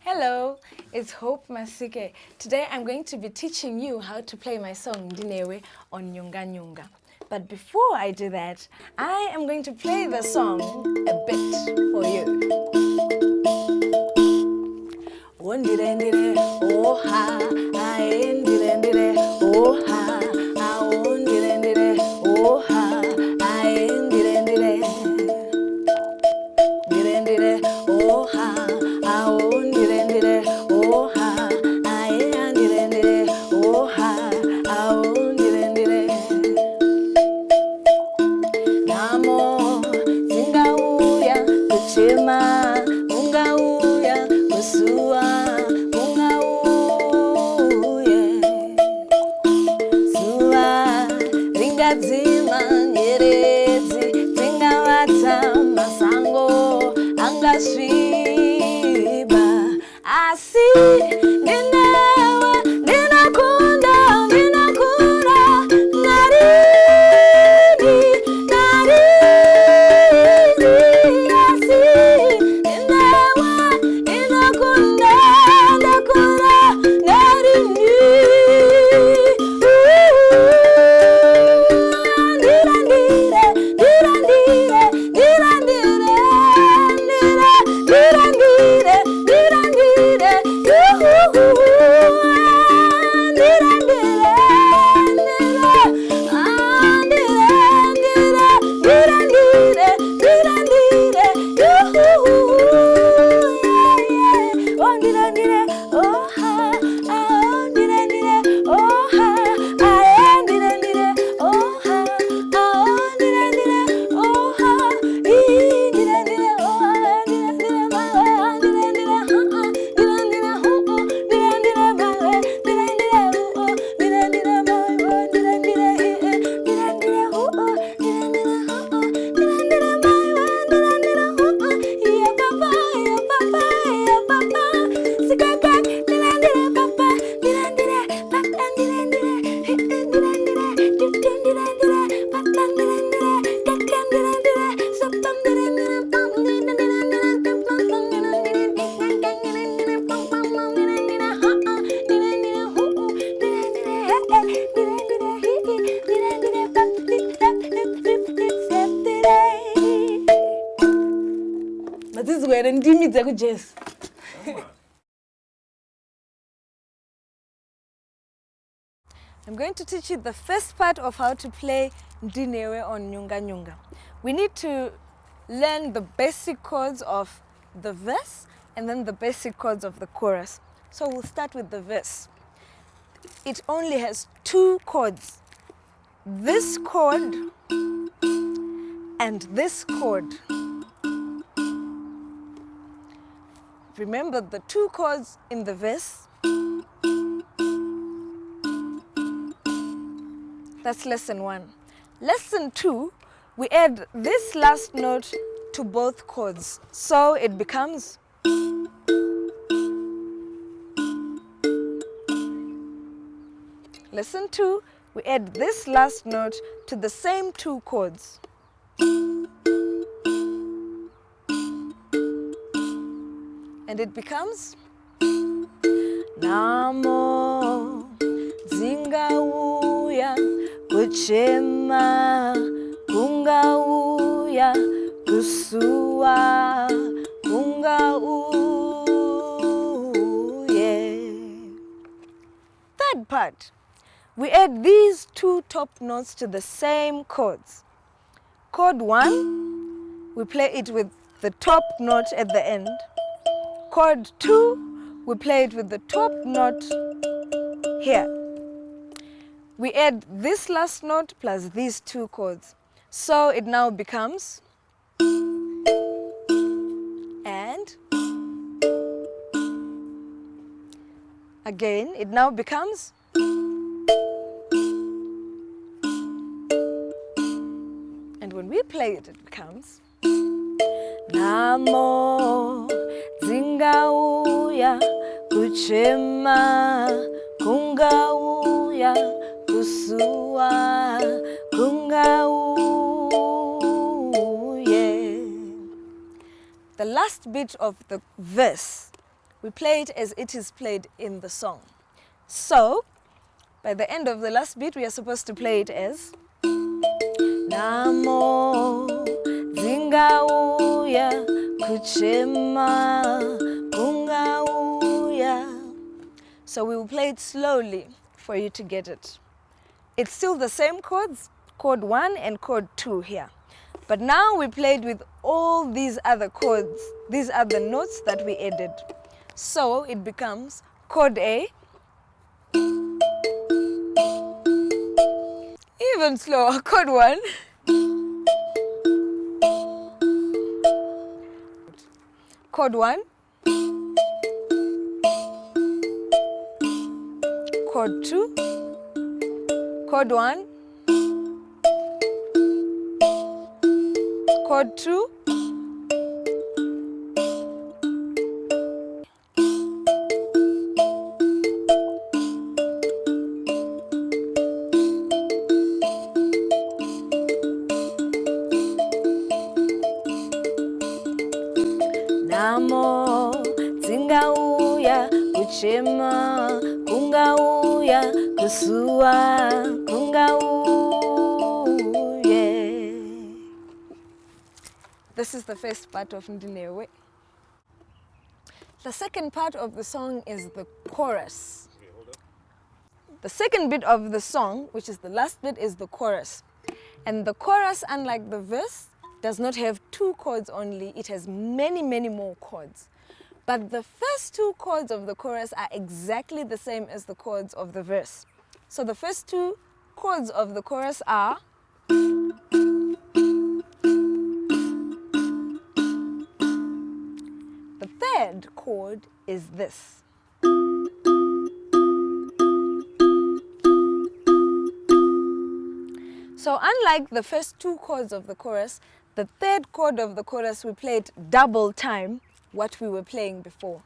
Hello, it's Hope Masike. Today I'm going to be teaching you how to play my song Ndinewe on nyunga. But before I do that, I am going to play the song a bit for you. Ondire ndire, oha, ae ndire ndire, oha, ondire ndire, oha, ae ndire ndire, ndire ndire, oha, ondire ndire, oha, ae ndire ndire, oha, ondire ndire. Namo singauya kuchema, ungauya kusua, ungauye sua, ringadzima nyeredzi, dzingavata masango angasviba, asi ndinewe ndinakunda narini asi ndinewe ndinakunda narini I'm going to teach you the first part of how to play Ndinewe on nyunga. We need to learn the basic chords of the verse and then the basic chords of the chorus. So we'll start with the verse. It only has two chords. This chord and this chord. Remember the two chords in the verse. That's lesson 1. Lesson 2, we add this last note to both chords. So it becomes lesson 2, we add this last note to the same two chords. And it becomes Namo Dzingauya Kuchema Kungauya Kusua Kungauye. Third part. We add these two top notes to the same chords. Chord 1, we play it with the top note at the end. Chord 2, we play it with the top note here. We add this last note plus these two chords. So it now becomes and again it now becomes and when we play it, it becomes Namo Dzingauya Kuchema Kungauya Kusua Kungauye. The last bit of the verse we play it as it is played in the song. So, by the end of the last beat, we are supposed to play it as Namo Dzingauya Kuchema Kungauya. So we will play it slowly for you to get it. It's still the same chords, chord 1 and chord 2 here. But now we played with all these other chords. These are the notes that we added. So it becomes chord A. Even slower, chord 1. Chord 1. Chord 2. Chord 1. Chord 2. Namo Dzingauya Kuchema Kungauya Kusua Kungauye. This is the first part of Ndinewe. The second part of the song is the chorus. The second bit of the song, which is the last bit, is the chorus. And the chorus, unlike the verse, does not have 2 chords only. It has many, many more chords. But the first 2 chords of the chorus are exactly the same as the chords of the verse. So the first 2 chords of the chorus are the third chord is this. So unlike the first 2 chords of the chorus, the third chord of the chorus we played double time what we were playing before.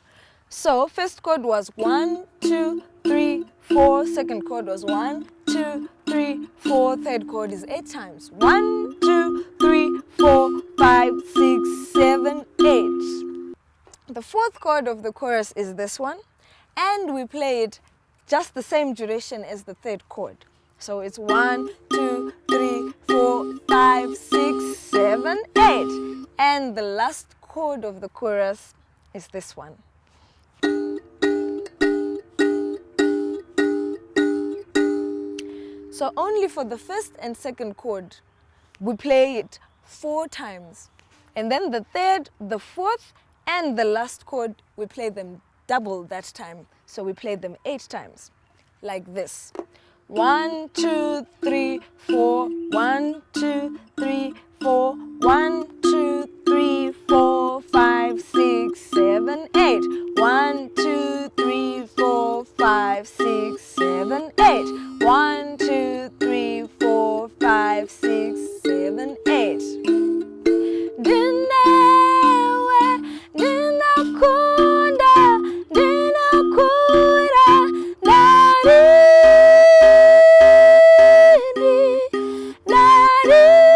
So first chord was 1, 2, 3, 4. Second chord was 1, 2, 3, 4. Third chord is 8 times. 1, 2, 3, 4, 5, 6, 7, 8. The fourth chord of the chorus is this one, and we play it just the same duration as the third chord. So it's 1, 2, 3, 4, 5, 6, 7, 8. And the last chord of the chorus is this one. So only for the first and second chord, we play it 4 times. And then the third, the fourth, and the last chord, we play them double that time. So we play them 8 times, like this. 1, 2, 3, 4, 1, 2, 3, 4, 1, 2, 3, 4, 5, 6, 7, 8. 1, 2, 3, 4, 5, 6, 7, 8. 1, 2, 3, 4, 5, 6, 7, 8. Dinewe, dinakunda, dinakura, narini, narini,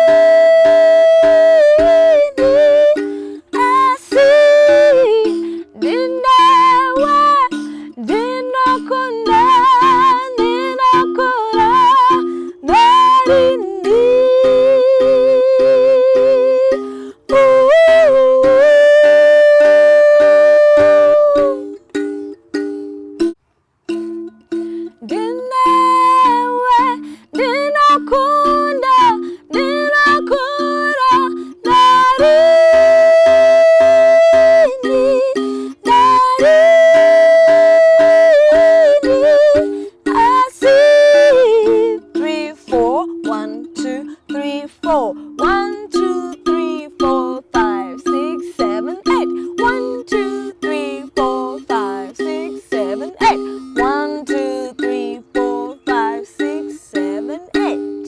asi. Dinewe, dinakunda, dinakura, narini. Dinewe, dinakunda, dinakura, narini, narini, asi. 3, 4, 1, 2, 3, 4. 1, 2, 3, 4, 5, 6, 7, 8. 1, 2, 3, 4, 5, 6, 7, 8. 1, 2, 3, 4, 5, 6, 7, 8.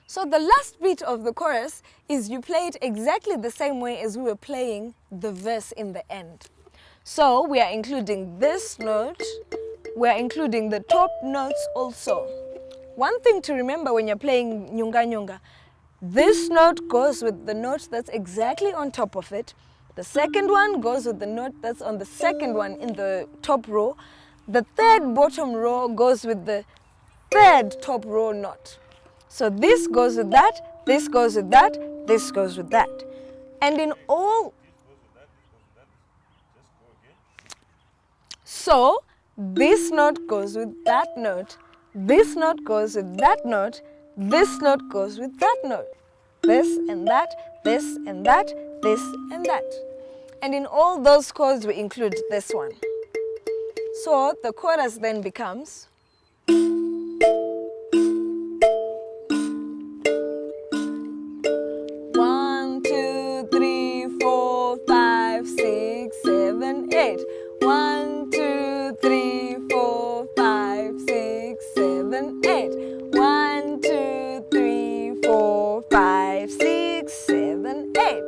So the last beat of the chorus is you play it exactly the same way as we were playing the verse in the end. So we are including this note, we are including the top notes also. One thing to remember when you're playing nyunga nyunga, this note goes with the note that's exactly on top of it, The second one goes with the note that's on the second one in the top row. The third bottom row goes with the third top row note. So this goes with that, this goes with that, this goes with that. And in all, so this note goes with that note, this note goes with that note, this note goes with that note. This and that, this and that, this and that. And in all those chords we include this one. So the chorus then becomes one, two, three, four, five, six, seven, eight. 1, 2, 3, 4, 5, 6, 7, 8. 1, 2, 3, 4, 5, 6, 7, 8.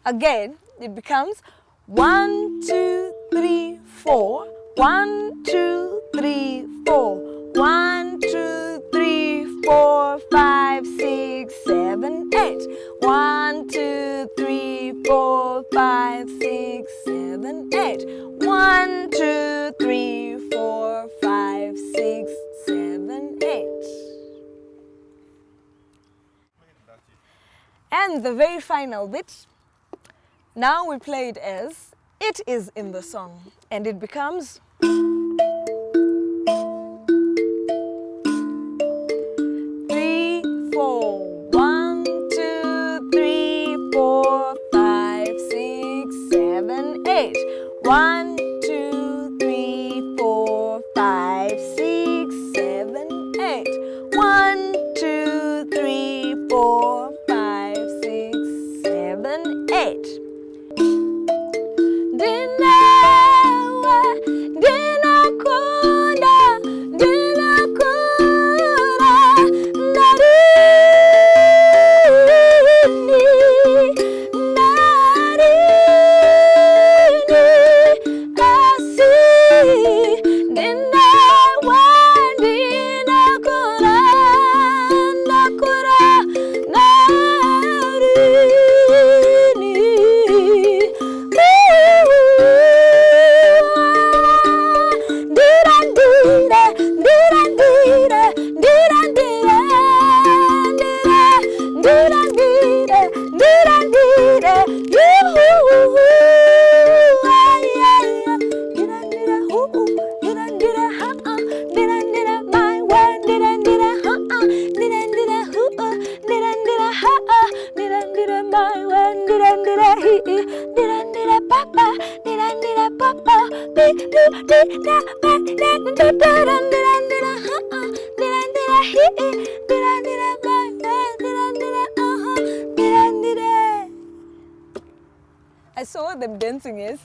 Again, it becomes 1, 2, 3, 4. 1, 2, 3, 4. 1, 2, 3, 4, 5, 6, 7, 8. 1, 2, 3, 4, 5, 6, 7, 8. 1, 2, 3, 4, 5, 6, 7, 8. And the very final bit, now we play it as it is in the song, and it becomes 3, 4. 1, 2, 3, 4, 5, 6, 7, 8. 1, 2, 3, 4, 5, 6, 7, 8. 1, 2, 3, 4, 5, 6, 7, 8. I saw them dancing, yes.